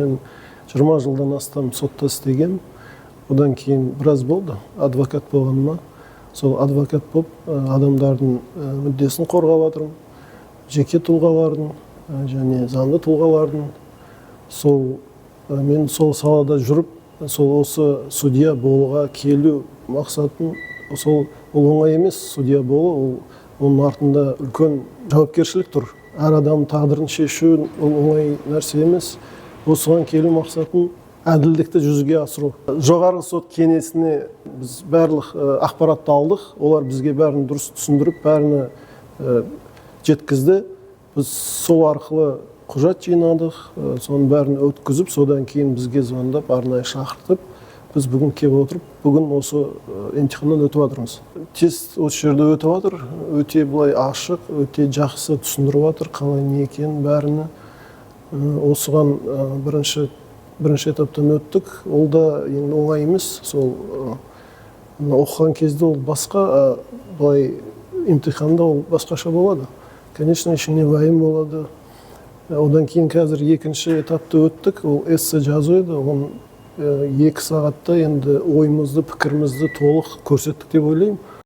мен 20 жылдан астам сотта істегем. Одан кейін біраз болды адвокат болғаныма. Сол адвокат болып адамдардың мүддесін қорғап жатырмын. Жеке тұлғалардың және заңды тұлғалардың. Мен сол салада жүріп, осы судья болуға келу мақсатым, ол оңай емес. Судья болу, оның артында үлкен жауапкершілік тұр. Әр адам тағдырын шешу ол оңай нәрсе емес. Осыған келу мақсатым әділдікті жүзеге асыру. Жоғарғы сот кеңесіне біз барлық ақпаратты алдық. Олар бізге бәрін дұрыс түсіндіріп, бәрін жеткізді. Біз сол арқылы құжат жинадық, соның бәрін өткізіп, содан кейін бізге звондап, арнайы шақыртып, біз бүгін келіп отырып, бүгін осы емтиханнан өтіп жатырмыз. Тест осы жерде өтіп жатыр, өте былай ашық, өте жақсы түсіндіріп жатыр, қалай не екенін бәріне. Осыған бірінші этаптан өттік. Ол да енді оңай емес. Сол оқыған кезде ол басқа, былай емтиханда ол басқаша болады. Конечно, ішіне уайым болады. Одан кейін қазір екінші этапты өттік. Ол эссе жазу еді. Оны 2 сағатта енді ойымызды, пікірімізді толық көрсеттік деп ойлаймын.